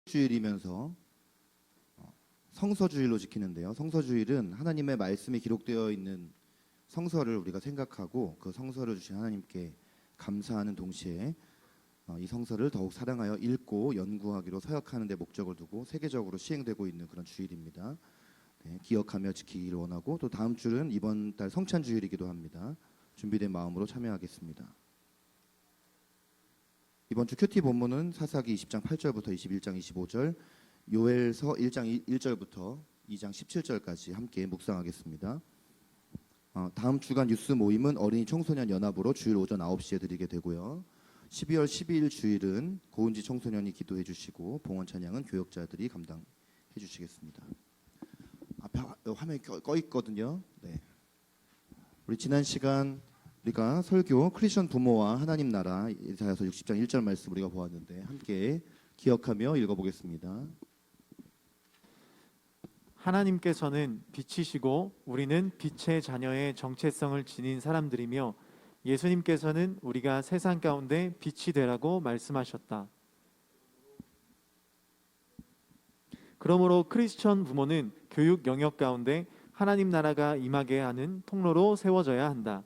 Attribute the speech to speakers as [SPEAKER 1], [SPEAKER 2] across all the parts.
[SPEAKER 1] 주일이면서 성서주일로 지키는데요. 성서주일은 하나님의 말씀이 기록되어 있는 성서를 우리가 생각하고 그 성서를 주신 하나님께 감사하는 동시에 이 성서를 더욱 사랑하여 읽고 연구하기로 서약하는 데 목적을 두고 세계적으로 시행되고 있는 그런 주일입니다. 네, 기억하며 지키기를 원하고 또 다음 주는 이번 달 성찬주일이기도 합니다. 준비된 마음으로 참여하겠습니다. 이번 주 큐티 본문은 사사기 20장 8절부터 21장 25절, 요엘서 1장 1절부터 2장 17절까지 함께 묵상하겠습니다. 다음 주간 뉴스 모임은 어린이 청소년 연합으로 주일 오전 9시에 드리게 되고요. 12월 12일 주일은 고은지 청소년이 기도해 주시고 봉헌 찬양은 교역자들이 감당해 주시겠습니다. 앞에 화면이 꺼 있거든요. 네. 우리 지난 시간 우리가 설교 크리스천 부모와 하나님 나라 이사야서 60장 1절 말씀 우리가 보았는데 함께 기억하며 읽어보겠습니다.
[SPEAKER 2] 하나님께서는 빛이시고 우리는 빛의 자녀의 정체성을 지닌 사람들이며 예수님께서는 우리가 세상 가운데 빛이 되라고 말씀하셨다. 그러므로 크리스천 부모는 교육 영역 가운데 하나님 나라가 임하게 하는 통로로 세워져야 한다.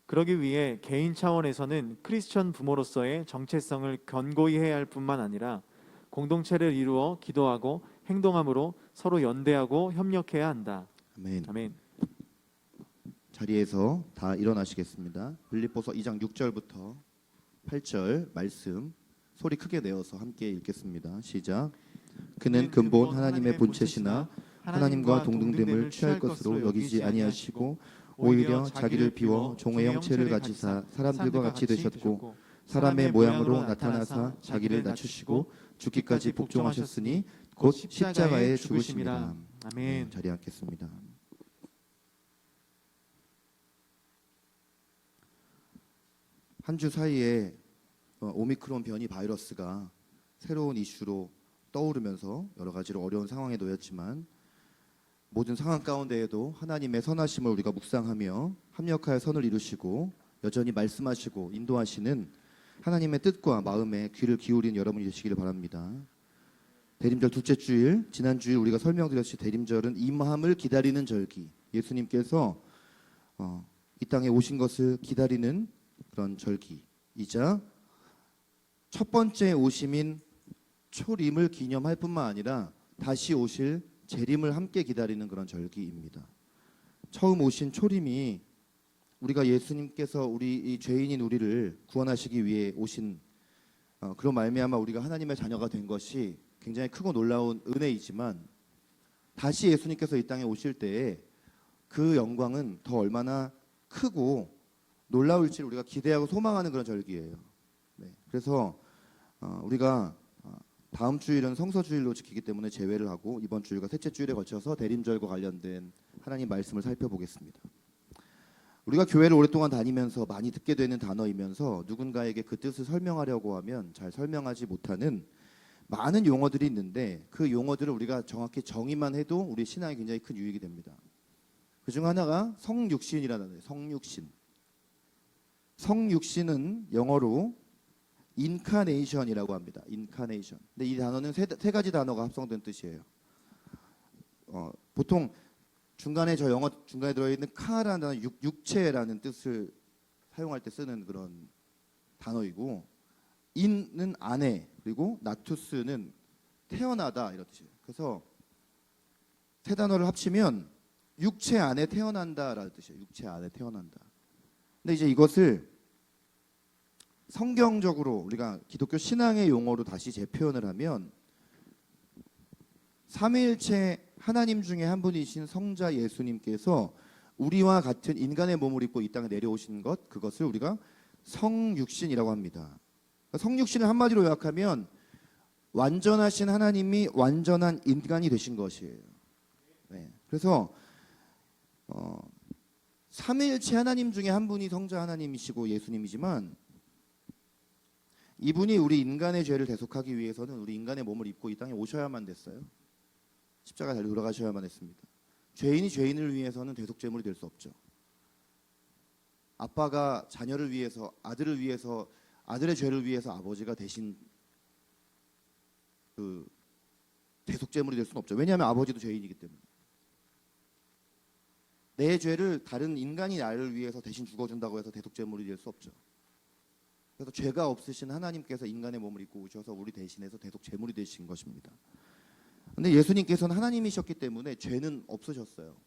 [SPEAKER 2] 그러기 위해 개인 차원에서는 크리스천 부모로서의 정체성을 견고히 해야 할 뿐만 아니라 공동체를 이루어 기도하고 행동함으로 서로 연대하고 협력해야 한다.
[SPEAKER 1] 아멘.
[SPEAKER 2] 아멘.
[SPEAKER 1] 자리에서 다 일어나시겠습니다. 빌립보서 2장 6절부터 8절 말씀 소리 크게 내어서 함께 읽겠습니다. 시작. 그는 근본 하나님의 본체시나 하나님과 동등됨을 취할 것으로 여기지 아니하시고 오히려 자기를 비워 종의 형체를 가지사 사람들과 같이 되셨고 사람의 모양으로 나타나사 자기를 낮추시고 죽기까지 복종하셨으니 곧 십자가에 죽으심이라.
[SPEAKER 2] 아멘.
[SPEAKER 1] 자리에 앉겠습니다. 한 주 사이에 오미크론 변이 바이러스가 새로운 이슈로 떠오르면서 여러 가지로 어려운 상황에 놓였지만 모든 상황 가운데에도 하나님의 선하심을 우리가 묵상하며 합력하여 선을 이루시고 여전히 말씀하시고 인도하시는 하나님의 뜻과 마음에 귀를 기울인 여러분이 되시기를 바랍니다. 대림절 둘째 주일, 지난 주일 우리가 설명드렸듯이 대림절은 임함을 기다리는 절기, 예수님께서 이 땅에 오신 것을 기다리는 그런 절기이자 첫 번째 오심인 초림을 기념할 뿐만 아니라 다시 오실 재림을 함께 기다리는 그런 절기입니다. 처음 오신 초림이 우리가 예수님께서 우리 이 죄인인 우리를 구원하시기 위해 오신 그런 말미암아 우리가 하나님의 자녀가 된 것이 굉장히 크고 놀라운 은혜이지만 다시 예수님께서 이 땅에 오실 때에 그 영광은 더 얼마나 크고 놀라울지를 우리가 기대하고 소망하는 그런 절기예요. 네. 그래서 우리가 다음 주일은 성서주일로 지키기 때문에 제외를 하고 이번 주일과 셋째 주일에 걸쳐서 대림절과 관련된 하나님 말씀을 살펴보겠습니다. 우리가 교회를 오랫동안 다니면서 많이 듣게 되는 단어이면서 누군가에게 그 뜻을 설명하려고 하면 잘 설명하지 못하는 많은 용어들이 있는데 그 용어들을 우리가 정확히 정의만 해도 우리 신앙에 굉장히 큰 유익이 됩니다. 그중 하나가 성육신이라는 단어예요. 성육신. 성육신은 영어로 인카네이션이라고 합니다. 인카네이션. 근데 이 단어는 세 가지 단어가 합성된 뜻이에요. 보통 중간에 저 영어 중간에 들어있는 카라는 단어 육체라는 뜻을 사용할 때 쓰는 그런 단어이고 인은 안에 그리고 나투스는 태어나다 이런 뜻이에요. 그래서 세 단어를 합치면 육체 안에 태어난다라는 뜻이에요. 육체 안에 태어난다. 근데 이제 이것을 성경적으로 우리가 기독교 신앙의 용어로 다시 재표현을 하면 삼위일체 하나님 중에 한 분이신 성자 예수님께서 우리와 같은 인간의 몸을 입고 이 땅에 내려오신 것, 그것을 우리가 성육신이라고 합니다. 성육신을 한마디로 요약하면 완전하신 하나님이 완전한 인간이 되신 것이에요. 네. 그래서 삼위일체 하나님 중에 한 분이 성자 하나님이시고 예수님이지만 이분이 우리 인간의 죄를 대속하기 위해서는 우리 인간의 몸을 입고 이 땅에 오셔야만 됐어요. 십자가에 달려 돌아가셔야만 했습니다. 죄인이 죄인을 위해서는 대속제물이 될 수 없죠. 아빠가 자녀를 위해서 아들을 위해서 아들의 죄를 위해서 아버지가 대신 그 대속제물이 될 수는 없죠. 왜냐하면 아버지도 죄인이기 때문에. 내 죄를 다른 인간이 나를 위해서 대신 죽어준다고 해서 대속제물이 될 수 없죠. 그래서 죄가 없으신 하나님께서 인간의 몸을 입고 오셔서 우리 대신해서 대속제물이 되신 것입니다. 근데 예수님께서는 하나님이셨기 때문에 죄는 없으셨어요.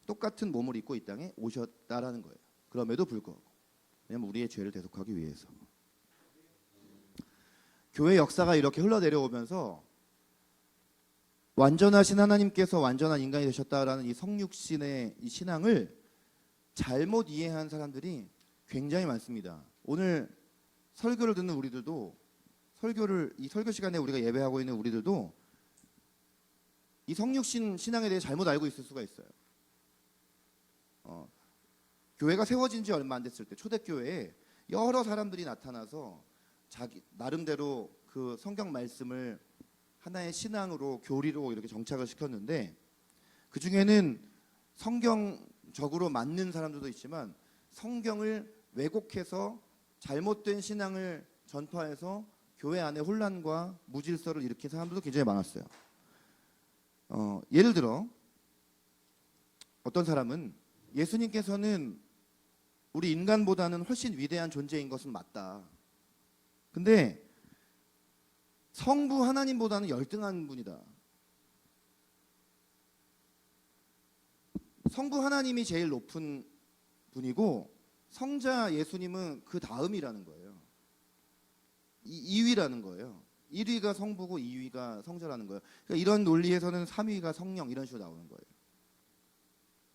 [SPEAKER 1] 똑같은 몸을 입고 이 땅에 오셨다라는 거예요. 그럼에도 불구하고. 왜냐하면 우리의 죄를 대속하기 위해서. 교회 역사가 이렇게 흘러내려오면서 완전하신 하나님께서 완전한 인간이 되셨다라는 이 성육신의 이 신앙을 잘못 이해한 사람들이 굉장히 많습니다. 오늘 설교를 듣는 우리들도 이 설교 시간에 우리가 예배하고 있는 우리들도 이 성육신 신앙에 대해 잘못 알고 있을 수가 있어요. 교회가 세워진 지 얼마 안 됐을 때 초대교회에 여러 사람들이 나타나서 자기 나름대로 그 성경 말씀을 하나의 신앙으로 교리로 이렇게 정착을 시켰는데 그 중에는 성경적으로 맞는 사람들도 있지만 성경을 왜곡해서 잘못된 신앙을 전파해서 교회 안에 혼란과 무질서를 일으킨 사람들도 굉장히 많았어요. 예를 들어 어떤 사람은 예수님께서는 우리 인간보다는 훨씬 위대한 존재인 것은 맞다. 근데 성부 하나님보다는 열등한 분이다. 성부 하나님이 제일 높은 분이고 성자 예수님은 그 다음이라는 거예요. 2위라는 거예요. 1위가 성부고 2위가 성자라는 거예요. 그러니까 이런 논리에서는 3위가 성령 이런 식으로 나오는 거예요.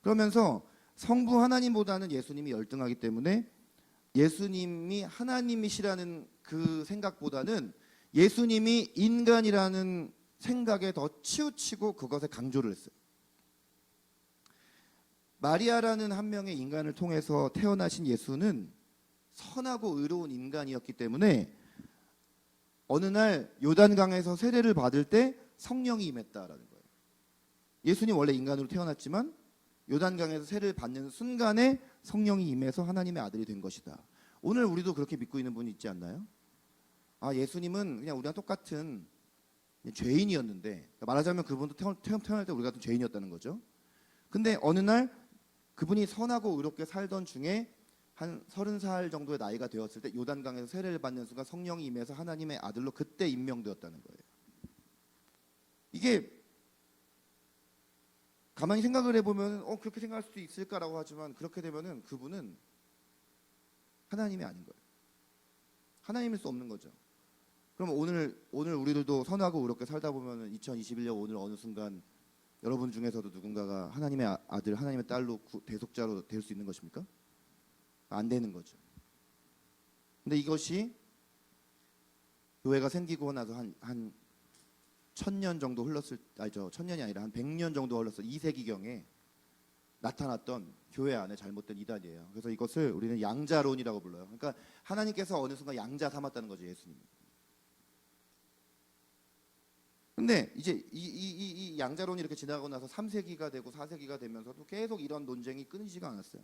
[SPEAKER 1] 그러면서 성부 하나님보다는 예수님이 열등하기 때문에 예수님이 하나님이시라는 그 생각보다는 예수님이 인간이라는 생각에 더 치우치고 그것에 강조를 했어요. 마리아라는 한 명의 인간을 통해서 태어나신 예수는 선하고 의로운 인간이었기 때문에 어느 날 요단강에서 세례를 받을 때 성령이 임했다라는 거예요. 예수님 원래 인간으로 태어났지만 요단강에서 세례를 받는 순간에 성령이 임해서 하나님의 아들이 된 것이다. 오늘 우리도 그렇게 믿고 있는 분이 있지 않나요? 예수님은 그냥 우리랑 똑같은 죄인이었는데, 그러니까 말하자면 그분도 태어날 때 우리 같은 죄인이었다는 거죠. 근데 어느 날 그분이 선하고 의롭게 살던 중에 한 30살 정도의 나이가 되었을 때 요단강에서 세례를 받는 순간 성령이 임해서 하나님의 아들로 그때 임명되었다는 거예요. 이게 가만히 생각을 해보면 그렇게 생각할 수도 있을까라고 하지만 그렇게 되면은 그분은 하나님이 아닌 거예요. 하나님일 수 없는 거죠. 그럼 오늘 우리들도 선하고 의롭게 살다 보면은 2021년 오늘 어느 순간 여러분 중에서도 누군가가 하나님의 아들, 하나님의 딸로 대속자로 될 수 있는 것입니까? 안 되는 거죠. 근데 이것이 교회가 생기고 나서 한 1000년 정도 흘렀을, 1000년이 아니라 한 100년 정도 흘렀을 2세기경에 나타났던 교회 안에 잘못된 이단이에요. 그래서 이것을 우리는 양자론이라고 불러요. 그러니까 하나님께서 어느 순간 양자 삼았다는 거죠, 예수님. 근데 이제 이 양자론이 이렇게 지나가고 나서 3세기가 되고 4세기가 되면서도 계속 이런 논쟁이 끊이지가 않았어요.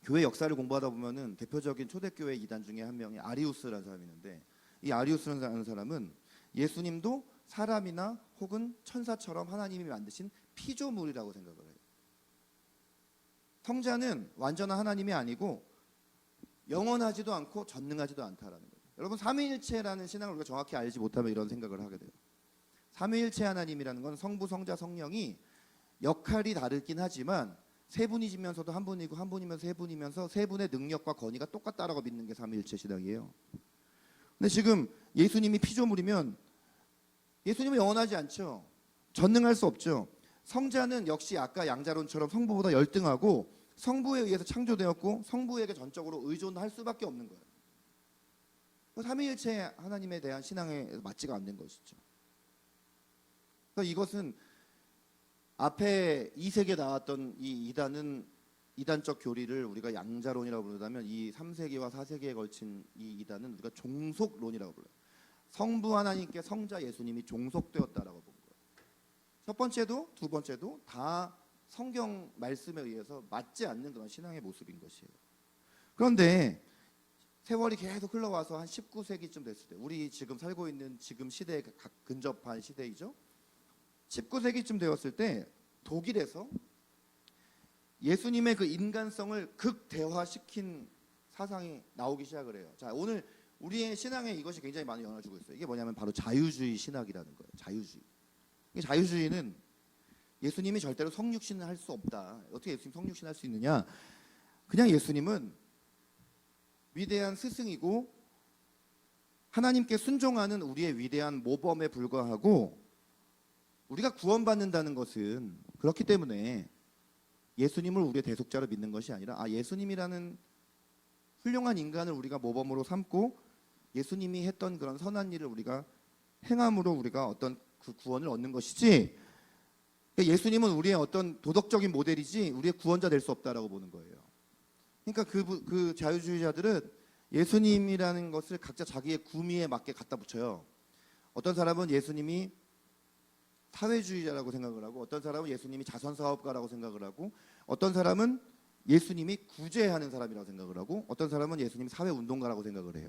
[SPEAKER 1] 교회 역사를 공부하다 보면은 대표적인 초대교회 이단 중에 한 명이 아리우스라는 사람이 있는데, 이 아리우스라는 사람은 예수님도 사람이나 혹은 천사처럼 하나님이 만드신 피조물이라고 생각을 해요. 성자는 완전한 하나님이 아니고 영원하지도 않고 전능하지도 않다라는 거예요. 여러분, 삼위일체라는 신앙을 우리가 정확히 알지 못하면 이런 생각을 하게 돼요. 삼위일체 하나님이라는 건 성부, 성자, 성령이 역할이 다르긴 하지만 세 분이면서도 한 분이고 한 분이면서 세 분이면서 세 분의 능력과 권위가 똑같다라고 믿는 게 삼위일체 신앙이에요. 근데 지금 예수님이 피조물이면 예수님은 영원하지 않죠. 전능할 수 없죠. 성자는 역시 아까 양자론처럼 성부보다 열등하고 성부에 의해서 창조되었고 성부에게 전적으로 의존할 수밖에 없는 거예요. 삼위일체 하나님에 대한 신앙에 맞지가 않는 것이죠. 그래서 이것은 앞에 2세기에 나왔던 이 이단적 교리를 우리가 양자론이라고 부르다면 이 3세기와 4세기에 걸친 이 이단은 우리가 종속론이라고 불러요. 성부 하나님께 성자 예수님이 종속되었다라고 본 거예요. 첫 번째도 두 번째도 다 성경 말씀에 의해서 맞지 않는 그런 신앙의 모습인 것이에요. 그런데 세월이 계속 흘러와서 한 19세기쯤 됐을 때, 우리 지금 살고 있는 지금 시대에 근접한 시대이죠. 19세기쯤 되었을 때 독일에서 예수님의 그 인간성을 극대화시킨 사상이 나오기 시작을 해요. 자, 오늘 우리의 신앙에 이것이 굉장히 많은 영향을 주고 있어요. 이게 뭐냐면 바로 자유주의 신학이라는 거예요. 자유주의. 이 자유주의는 예수님이 절대로 성육신을 할 수 없다. 어떻게 예수님 성육신 할 수 있느냐? 그냥 예수님은 위대한 스승이고 하나님께 순종하는 우리의 위대한 모범에 불과하고, 우리가 구원받는다는 것은 그렇기 때문에 예수님을 우리의 대속자로 믿는 것이 아니라, 예수님이라는 훌륭한 인간을 우리가 모범으로 삼고 예수님이 했던 그런 선한 일을 우리가 행함으로 우리가 어떤 그 구원을 얻는 것이지, 그러니까 예수님은 우리의 어떤 도덕적인 모델이지 우리의 구원자 될 수 없다라고 보는 거예요. 그러니까 그 자유주의자들은 예수님이라는 것을 각자 자기의 구미에 맞게 갖다 붙여요. 어떤 사람은 예수님이 사회주의자라고 생각을 하고, 어떤 사람은 예수님이 자선사업가라고 생각을 하고, 어떤 사람은 예수님이 구제하는 사람이라고 생각을 하고, 어떤 사람은 예수님이 사회운동가라고 생각을 해요.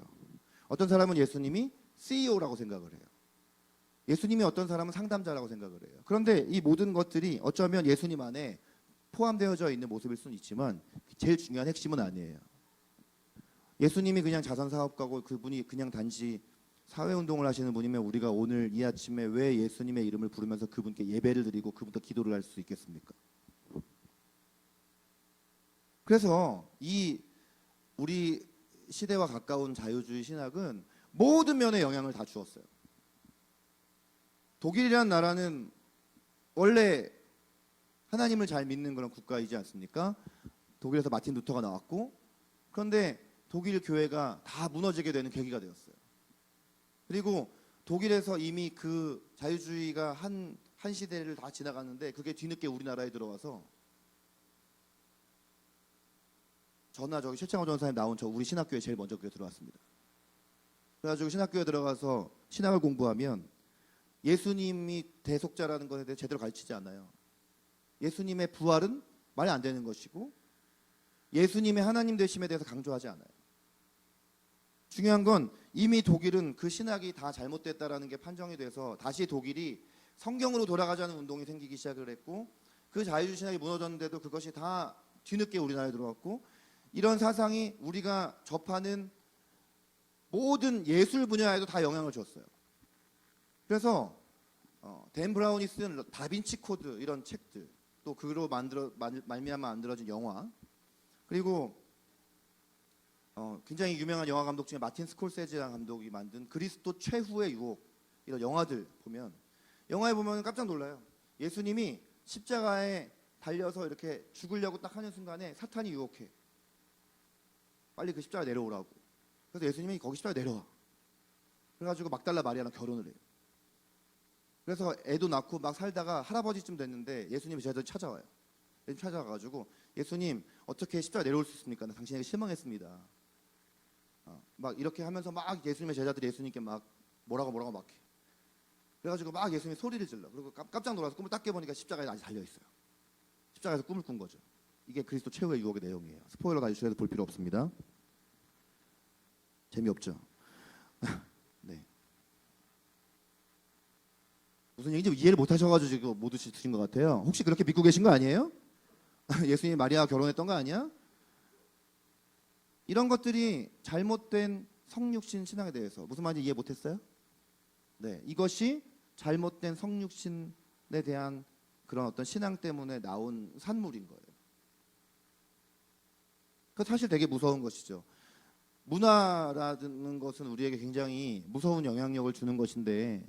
[SPEAKER 1] 어떤 사람은 예수님이 CEO라고 생각을 해요. 예수님이 어떤 사람은 상담자라고 생각을 해요. 그런데 이 모든 것들이 어쩌면 예수님 안에 포함되어져 있는 모습일 수는 있지만 제일 중요한 핵심은 아니에요. 예수님이 그냥 자선사업가고 그분이 그냥 단지 사회운동을 하시는 분이면 우리가 오늘 이 아침에 왜 예수님의 이름을 부르면서 그분께 예배를 드리고 그분께 기도를 할 수 있겠습니까? 그래서 이 우리 시대와 가까운 자유주의 신학은 모든 면에 영향을 다 주었어요. 독일이라는 나라는 원래 하나님을 잘 믿는 그런 국가이지 않습니까? 독일에서 마틴 루터가 나왔고, 그런데 독일 교회가 다 무너지게 되는 계기가 되었어요. 그리고 독일에서 이미 그 자유주의가 한 시대를 다 지나갔는데 그게 뒤늦게 우리나라에 들어와서, 저나 저기 최창호 전사님 나온 우리 신학교에 제일 먼저 그게 들어왔습니다. 그래가지고 신학교에 들어가서 신학을 공부하면 예수님이 대속자라는 것에 대해 제대로 가르치지 않아요. 예수님의 부활은 말이 안 되는 것이고 예수님의 하나님 되심에 대해서 강조하지 않아요. 중요한 건 이미 독일은 그 신학이 다 잘못됐다라는 게 판정이 돼서 다시 독일이 성경으로 돌아가자는 운동이 생기기 시작을 했고, 그 자유주의 신학이 무너졌는데도 그것이 다 뒤늦게 우리나라에 들어왔고, 이런 사상이 우리가 접하는 모든 예술 분야에도 다 영향을 줬어요. 그래서 댄 브라운이 쓴 다빈치 코드 이런 책들, 또 그로 말미암아 만들어진 영화, 그리고 굉장히 유명한 영화 감독 중에 마틴 스콜세지라는 감독이 만든 그리스도 최후의 유혹, 이런 영화들 보면, 영화에 보면 깜짝 놀라요. 예수님이 십자가에 달려서 이렇게 죽으려고 딱 하는 순간에 사탄이 유혹해. 빨리 그 십자가 내려오라고. 그래서 예수님이 거기 십자가 내려와. 그래가지고 막달라 마리아랑 결혼을 해요. 그래서 애도 낳고 막 살다가 할아버지쯤 됐는데 예수님이 제자들이 찾아와요. 찾아와가지고 예수님 어떻게 십자가 내려올 수 있습니까? 나 당신에게 실망했습니다. 막 이렇게 하면서 막 예수님의 제자들이 예수님께 막 뭐라고 막 해. 그래가지고 막 예수님이 소리를 질러. 그리고 깜짝 놀라서 꿈을 딱 깨보니까 십자가에 아직 달려있어요. 십자가에서 꿈을 꾼 거죠. 이게 그리스도 최후의 유혹의 내용이에요. 스포일러 다시 볼 필요 없습니다. 재미없죠? 네. 무슨 얘기인지 이해를 못 하셔가지고 지금 못 드신 것 같아요. 혹시 그렇게 믿고 계신 거 아니에요? 예수님이 마리아와 결혼했던 거 아니야? 이런 것들이 잘못된 성육신 신앙에 대해서 무슨 말인지 이해 못했어요? 네, 이것이 잘못된 성육신에 대한 그런 어떤 신앙 때문에 나온 산물인 거예요. 그 사실 되게 무서운 것이죠. 문화라는 것은 우리에게 굉장히 무서운 영향력을 주는 것인데,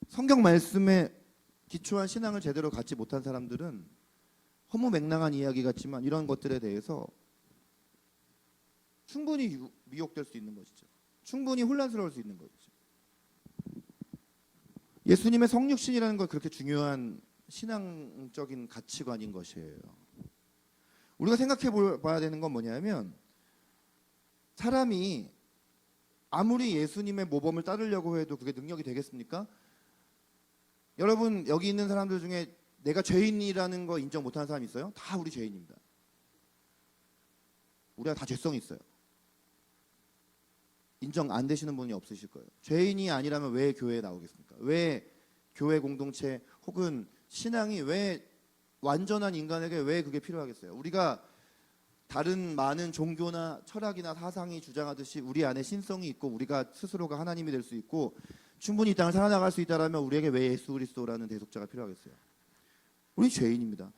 [SPEAKER 1] 성경 말씀에 기초한 신앙을 제대로 갖지 못한 사람들은 허무맹랑한 이야기 같지만 이런 것들에 대해서 충분히 미혹될 수 있는 것이죠. 충분히 혼란스러울 수 있는 것이죠. 예수님의 성육신이라는 건 그렇게 중요한 신앙적인 가치관인 것이에요. 우리가 생각해 봐야 되는 건 뭐냐면, 사람이 아무리 예수님의 모범을 따르려고 해도 그게 능력이 되겠습니까? 여러분 여기 있는 사람들 중에 내가 죄인이라는 거 인정 못하는 사람이 있어요? 다 우리 죄인입니다. 우리가 다 죄성이 있어요. 인정 안 되시는 분이 없으실 거예요. 죄인이 아니라면 왜 교회에 나오겠습니까? 왜 교회 공동체 혹은 신앙이 왜 완전한 인간에게 왜 그게 필요하겠어요? 우리가 다른 많은 종교나 철학이나 사상이 주장하듯이 우리 안에 신성이 있고 우리가 스스로가 하나님이 될 수 있고 충분히 이 땅을 살아나갈 수 있다라면 우리에게 왜 예수 그리스도라는 대속자가 필요하겠어요? 우리 죄인입니다.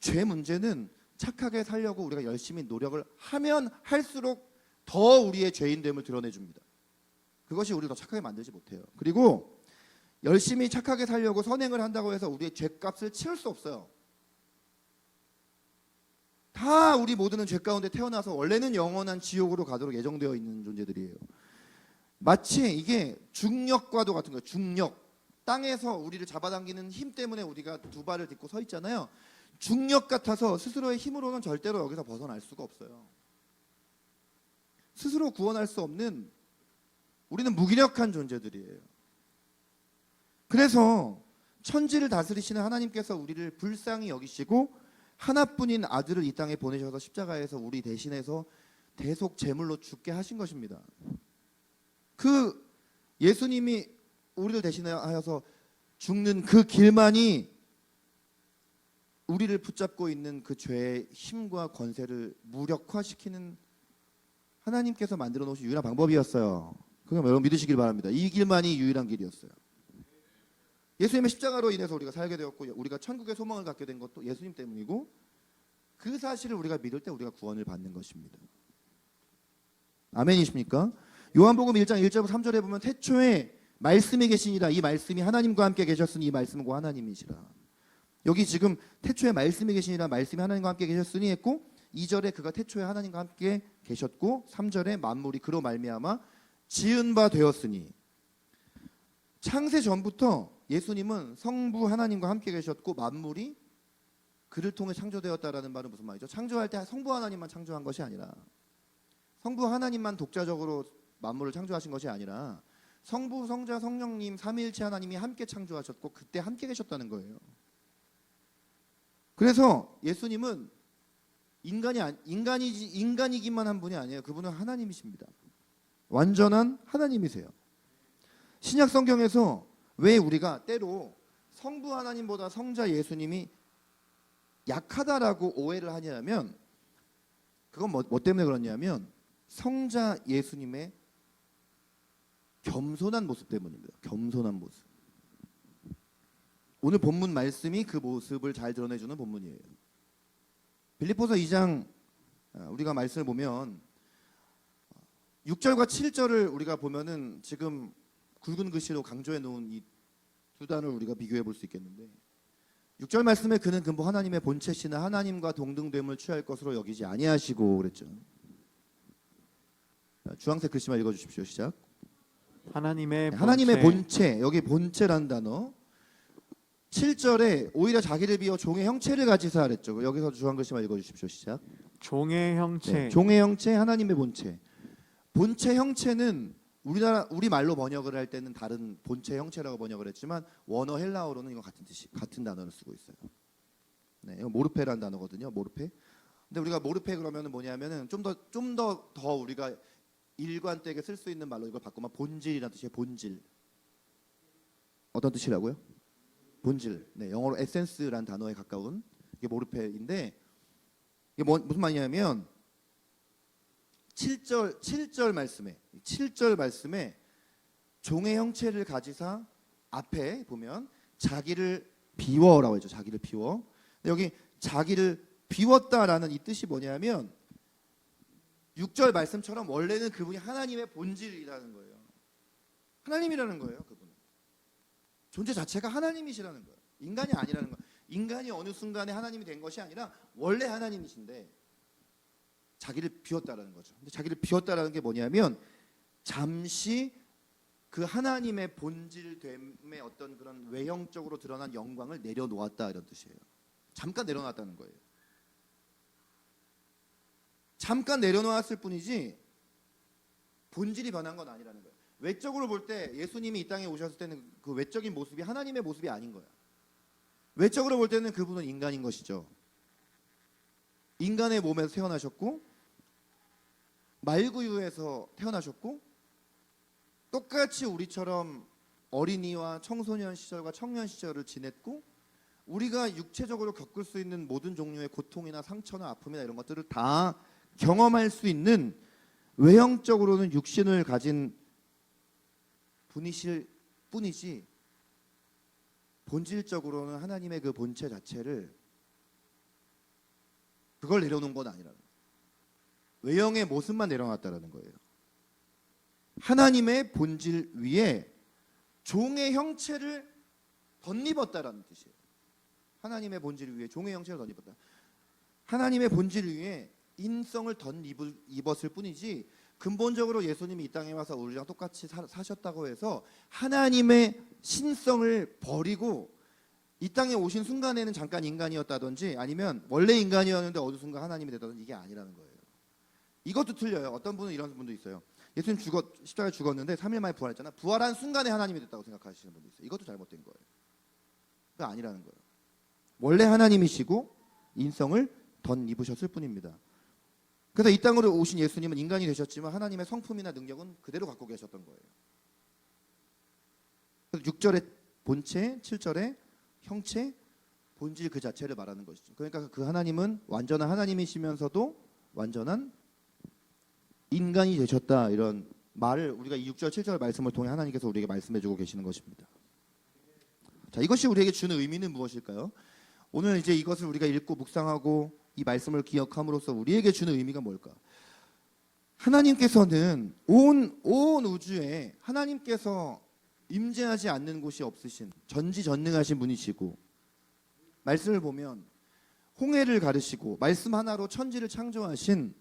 [SPEAKER 1] 죄 문제는 착하게 살려고 우리가 열심히 노력을 하면 할수록 더 우리의 죄인됨을 드러내줍니다. 그것이 우리를 더 착하게 만들지 못해요. 그리고 열심히 착하게 살려고 선행을 한다고 해서 우리의 죄값을 치울 수 없어요. 다 우리 모두는 죄 가운데 태어나서 원래는 영원한 지옥으로 가도록 예정되어 있는 존재들이에요. 마치 이게 중력과도 같은 거예요. 중력. 땅에서 우리를 잡아당기는 힘 때문에 우리가 두 발을 딛고 서 있잖아요. 중력 같아서 스스로의 힘으로는 절대로 여기서 벗어날 수가 없어요. 스스로 구원할 수 없는 우리는 무기력한 존재들이에요. 그래서 천지를 다스리시는 하나님께서 우리를 불쌍히 여기시고 하나뿐인 아들을 이 땅에 보내셔서 십자가에서 우리 대신해서 대속 제물로 죽게 하신 것입니다. 그 예수님이 우리를 대신하여서 죽는 그 길만이 우리를 붙잡고 있는 그 죄의 힘과 권세를 무력화시키는 하나님께서 만들어 놓으신 유일한 방법이었어요. 그럼 여러분 믿으시길 바랍니다. 이 길만이 유일한 길이었어요. 예수님의 십자가로 인해서 우리가 살게 되었고 우리가 천국의 소망을 갖게 된 것도 예수님 때문이고 그 사실을 우리가 믿을 때 우리가 구원을 받는 것입니다. 아멘이십니까? 요한복음 1장 1절부터 3절에 보면 태초에 말씀이 계시니라 이 말씀이 하나님과 함께 계셨으니 이 말씀은 곧 하나님이시라. 여기 지금 태초에 말씀이 계시니라 말씀이 하나님과 함께 계셨으니 했고 2절에 그가 태초에 하나님과 함께 계셨고 3절에 만물이 그로 말미암아 지은 바 되었으니 창세 전부터 예수님은 성부 하나님과 함께 계셨고 만물이 그를 통해 창조되었다라는 말은 무슨 말이죠? 창조할 때 성부 하나님만 창조한 것이 아니라 성부 하나님만 독자적으로 만물을 창조하신 것이 아니라 성부, 성자, 성령님 삼위일체 하나님이 함께 창조하셨고 그때 함께 계셨다는 거예요. 그래서 예수님은 인간이기만 한 분이 아니에요. 그분은 하나님이십니다. 완전한 하나님이세요. 신약 성경에서 왜 우리가 때로 성부 하나님보다 성자 예수님이 약하다라고 오해를 하냐면 그건 뭐 때문에 그러냐면 성자 예수님의 겸손한 모습 때문입니다. 겸손한 모습. 오늘 본문 말씀이 그 모습을 잘 드러내주는 본문이에요. 빌립보서 2장 우리가 말씀을 보면 6절과 7절을 우리가 보면은 지금 굵은 글씨로 강조해 놓은 이 두 단을 우리가 비교해 볼 수 있겠는데 6절 말씀에 그는 근본 하나님의 본체시나 하나님과 동등됨을 취할 것으로 여기지 아니하시고 그랬죠. 주황색 글씨만 읽어주십시오. 시작.
[SPEAKER 2] 하나님의
[SPEAKER 1] 본체. 여기 본체라는 단어 7절에 오히려 자기를 비워 종의 형체를 가지사 그랬죠. 여기서 주황 글씨만 읽어주십시오. 시작.
[SPEAKER 2] 종의 형체.
[SPEAKER 1] 네, 종의 형체, 하나님의 본체. 본체 형체는 우리 말로 번역을 할 때는 다른 본체 형체라고 번역을 했지만 원어 헬라어로는 이거 같은 단어를 쓰고 있어요. 네, 이거 모르페라는 단어거든요. 모르페. 근데 우리가 모르페 그러면은 뭐냐면은 좀 더 우리가 일관되게 쓸 수 있는 말로 이걸 바꾸면 본질이라는 뜻이에요. 본질. 어떤 뜻이라고요? 본질. 네, 영어로 에센스라는 단어에 가까운 이게 모르페인데 이게 무슨 말이냐면 7절 말씀에 종의 형체를 가지사 앞에 보면 자기를 비워라고 했죠. 자기를 비워. 근데 여기 자기를 비웠다라는 이 뜻이 뭐냐면 6절 말씀처럼 원래는 그분이 하나님의 본질이라는 거예요. 하나님이라는 거예요. 그분은. 존재 자체가 하나님이시라는 거예요. 인간이 아니라는 거예요. 인간이 어느 순간에 하나님이 된 것이 아니라 원래 하나님이신데 자기를 비웠다라는 거죠. 근데 자기를 비웠다라는 게 뭐냐면 잠시 그 하나님의 본질됨의 어떤 그런 외형적으로 드러난 영광을 내려놓았다 이런 뜻이에요. 잠깐 내려놨다는 거예요. 잠깐 내려놓았을 뿐이지 본질이 변한 건 아니라는 거예요. 외적으로 볼 때 예수님이 이 땅에 오셨을 때는 그 외적인 모습이 하나님의 모습이 아닌 거예요. 외적으로 볼 때는 그분은 인간인 것이죠. 인간의 몸에서 태어나셨고 말구유에서 태어나셨고 똑같이 우리처럼 어린이와 청소년 시절과 청년 시절을 지냈고 우리가 육체적으로 겪을 수 있는 모든 종류의 고통이나 상처나 아픔이나 이런 것들을 다 경험할 수 있는 외형적으로는 육신을 가진 분이실 뿐이지 본질적으로는 하나님의 그 본체 자체를 그걸 내려놓은 건 아니라는 거예요. 외형의 모습만 내려놨다라는 거예요. 하나님의 본질 위에 종의 형체를 덧입었다라는 뜻이에요. 하나님의 본질 위에 종의 형체를 덧입었다. 하나님의 본질 위에 인성을 덧입었을 뿐이지 근본적으로 예수님이 이 땅에 와서 우리랑 똑같이 사셨다고 해서 하나님의 신성을 버리고 이 땅에 오신 순간에는 잠깐 인간이었다든지 아니면 원래 인간이었는데 어느 순간 하나님이 됐다든지 이게 아니라는 거예요. 이것도 틀려요. 어떤 분은 이런 분도 있어요. 예수님 십자가에 죽었는데 3일 만에 부활했잖아. 부활한 순간에 하나님이 됐다고 생각하시는 분도 있어요. 이것도 잘못된 거예요. 그거 아니라는 거예요. 원래 하나님이시고 인성을 덧입으셨을 뿐입니다. 그래서 이 땅으로 오신 예수님은 인간이 되셨지만 하나님의 성품이나 능력은 그대로 갖고 계셨던 거예요. 그래서 6절의 본체, 7절의 형체, 본질 그 자체를 말하는 것이죠. 그러니까 그 하나님은 완전한 하나님이시면서도 완전한 인간이 되셨다, 이런 말을 우리가 이 6절, 7절 말씀을 통해 하나님께서 우리에게 말씀해주고 계시는 것입니다. 자, 이것이 우리에게 주는 의미는 무엇일까요? 오늘 이제 이것을 우리가 읽고 묵상하고 이 말씀을 기억함으로써 우리에게 주는 의미가 뭘까? 하나님께서는 온 우주에 하나님께서 임재하지 않는 곳이 없으신 전지전능하신 분이시고, 말씀을 보면 홍해를 가르시고 말씀 하나로 천지를 창조하신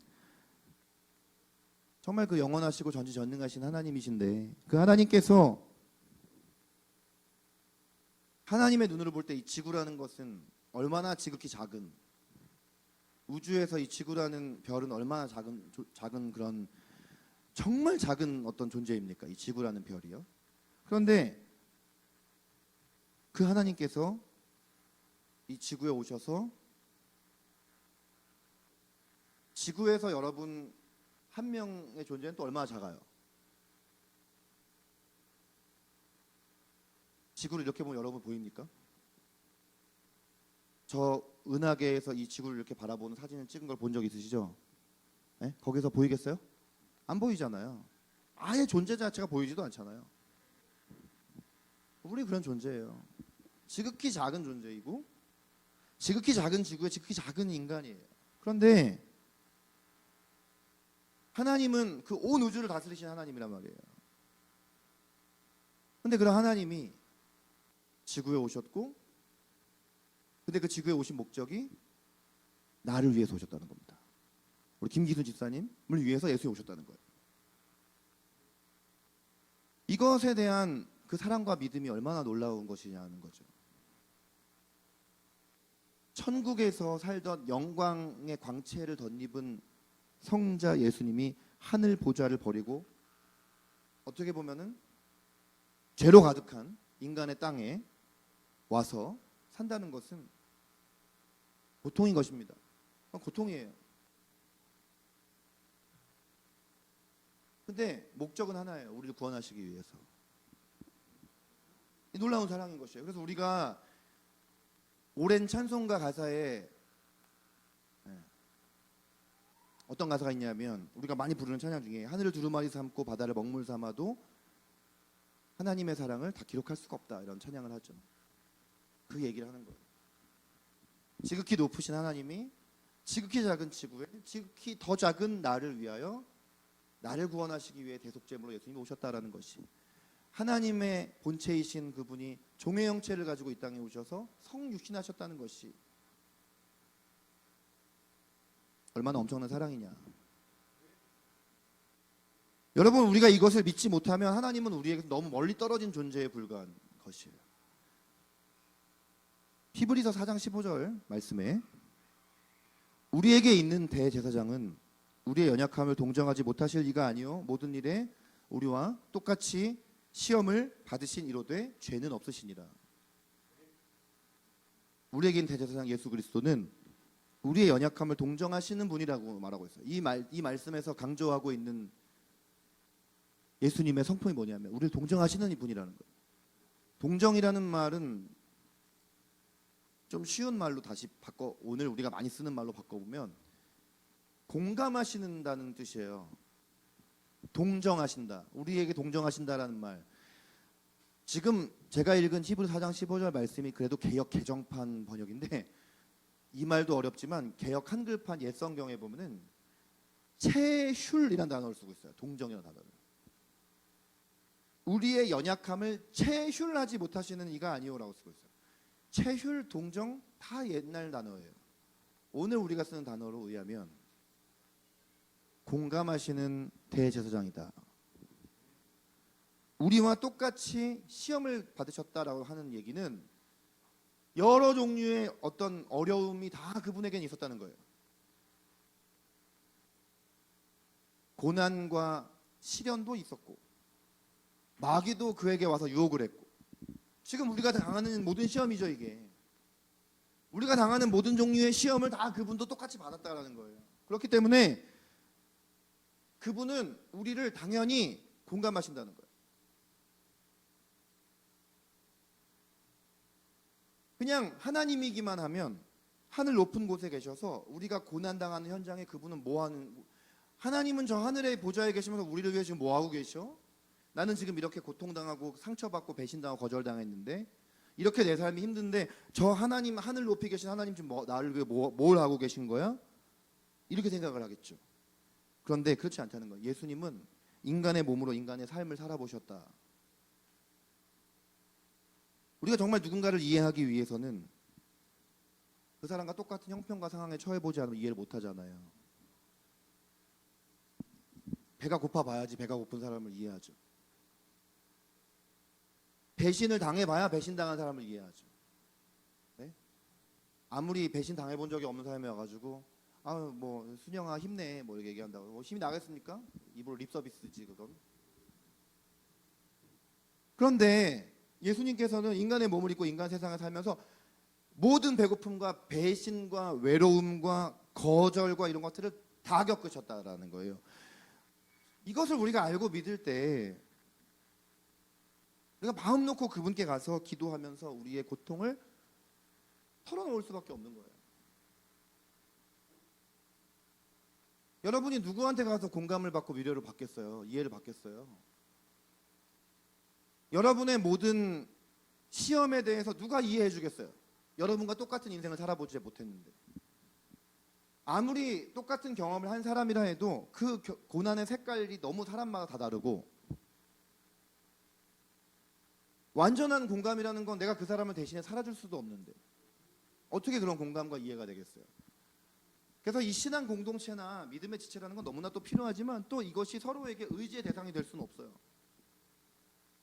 [SPEAKER 1] 정말 그 영원하시고 전지전능하신 하나님이신데, 그 하나님께서 하나님의 눈으로 볼 때 이 지구라는 것은 얼마나 지극히 작은, 우주에서 이 지구라는 별은 얼마나 작은 그런 정말 작은 어떤 존재입니까? 이 지구라는 별이요. 그런데 그 하나님께서 이 지구에 오셔서 지구에서 여러분 한 명의 존재는 또 얼마나 작아요? 지구를 이렇게 보면 여러분 보입니까? 저 은하계에서 이 지구를 이렇게 바라보는 사진을 찍은 걸 본 적 있으시죠? 네? 거기서 보이겠어요? 안 보이잖아요. 아예 존재 자체가 보이지도 않잖아요. 우리 그런 존재예요. 지극히 작은 존재이고 지극히 작은 지구에 지극히 작은 인간이에요. 그런데 하나님은 그 온 우주를 다스리신 하나님이란 말이에요. 그런데 그런 하나님이 지구에 오셨고, 근데 그 지구에 오신 목적이 나를 위해서 오셨다는 겁니다. 우리 김기순 집사님을 위해서 예수에 오셨다는 거예요. 이것에 대한 그 사랑과 믿음이 얼마나 놀라운 것이냐는 거죠. 천국에서 살던 영광의 광채를 덧입은 성자 예수님이 하늘 보좌를 버리고 어떻게 보면은 죄로 가득한 인간의 땅에 와서 산다는 것은 고통인 것입니다. 고통이에요. 근데 목적은 하나예요. 우리를 구원하시기 위해서. 이 놀라운 사랑인 것이에요. 그래서 우리가 오랜 찬송가 가사에 어떤 가사가 있냐면, 우리가 많이 부르는 찬양 중에 하늘을 두루마리 삼고 바다를 먹물 삼아도 하나님의 사랑을 다 기록할 수가 없다, 이런 찬양을 하죠. 그 얘기를 하는 거예요. 지극히 높으신 하나님이 지극히 작은 지구에 지극히 더 작은 나를 위하여 나를 구원하시기 위해 대속제물로 예수님이 오셨다라는 것이, 하나님의 본체이신 그분이 종의 형체를 가지고 이 땅에 오셔서 성육신하셨다는 것이 얼마나 엄청난 사랑이냐. 여러분, 우리가 이것을 믿지 못하면 하나님은 우리에게 너무 멀리 떨어진 존재에 불과한 것이에요. 히브리서 4장 15절 말씀에 우리에게 있는 대제사장은 우리의 연약함을 동정하지 못하실 이가 아니요 모든 일에 우리와 똑같이 시험을 받으신 이로되 죄는 없으시니라. 우리에게 있는 대제사장 예수 그리스도는 우리의 연약함을 동정하시는 분이라고 말하고 있어요. 이 말씀에서 강조하고 있는 예수님의 성품이 뭐냐면 우리를 동정하시는 분이라는 거예요. 동정이라는 말은 좀 쉬운 말로 다시 바꿔, 오늘 우리가 많이 쓰는 말로 바꿔보면 공감하시는다는 뜻이에요. 동정하신다. 우리에게 동정하신다라는 말. 지금 제가 읽은 히브리 4장 15절 말씀이 그래도 개역 개정판 번역인데 이 말도 어렵지만 개역 한글판 옛 성경에 보면은 체슐이라는 단어를 쓰고 있어요. 동정이라는 단어를. 우리의 연약함을 체슐하지 못하시는 이가 아니오라고 쓰고 있어요. 체슐, 동정 다 옛날 단어예요. 오늘 우리가 쓰는 단어로 의하면 공감하시는 대제사장이다. 우리와 똑같이 시험을 받으셨다라고 하는 얘기는 여러 종류의 어떤 어려움이 다 그분에게는 있었다는 거예요. 고난과 시련도 있었고 마귀도 그에게 와서 유혹을 했고 지금 우리가 당하는 모든 시험이죠 이게. 우리가 당하는 모든 종류의 시험을 다 그분도 똑같이 받았다라는 거예요. 그렇기 때문에 그분은 우리를 당연히 공감하신다는 거예요. 그냥 하나님이기만 하면 하늘 높은 곳에 계셔서 우리가 고난당하는 현장에 그분은 뭐하는, 하나님은 저 하늘의 보좌에 계시면서 우리를 위해 지금 뭐하고 계셔? 나는 지금 이렇게 고통당하고 상처받고 배신당하고 거절당했는데 이렇게 내 삶이 힘든데 저 하나님, 하늘 높이 계신 하나님 지금 나를 위해 뭘 하고 계신 거야? 이렇게 생각을 하겠죠. 그런데 그렇지 않다는 거예요. 예수님은 인간의 몸으로 인간의 삶을 살아보셨다. 우리가 정말 누군가를 이해하기 위해서는 그 사람과 똑같은 형편과 상황에 처해보지 않으면 이해를 못하잖아요. 배가 고파봐야지 배가 고픈 사람을 이해하죠. 배신을 당해봐야 배신당한 사람을 이해하죠. 네? 아무리 배신 당해본 적이 없는 사람이 와가지고 뭐 순영아 힘내 뭐 이렇게 얘기한다고 뭐 힘이 나겠습니까? 입으로 립서비스지 그건. 그런데 예수님께서는 인간의 몸을 입고 인간 세상을 살면서 모든 배고픔과 배신과 외로움과 거절과 이런 것들을 다 겪으셨다라는 거예요. 이것을 우리가 알고 믿을 때 우리가 마음 놓고 그분께 가서 기도하면서 우리의 고통을 털어놓을 수밖에 없는 거예요. 여러분이 누구한테 가서 공감을 받고 위로를 받겠어요? 이해를 받겠어요? 여러분의 모든 시험에 대해서 누가 이해해 주겠어요? 여러분과 똑같은 인생을 살아보지 못했는데. 아무리 똑같은 경험을 한 사람이라 해도 그 고난의 색깔이 너무 사람마다 다 다르고 완전한 공감이라는 건 내가 그 사람을 대신에 살아줄 수도 없는데 어떻게 그런 공감과 이해가 되겠어요? 그래서 이 신앙 공동체나 믿음의 지체라는 건 너무나 또 필요하지만 또 이것이 서로에게 의지의 대상이 될 수는 없어요.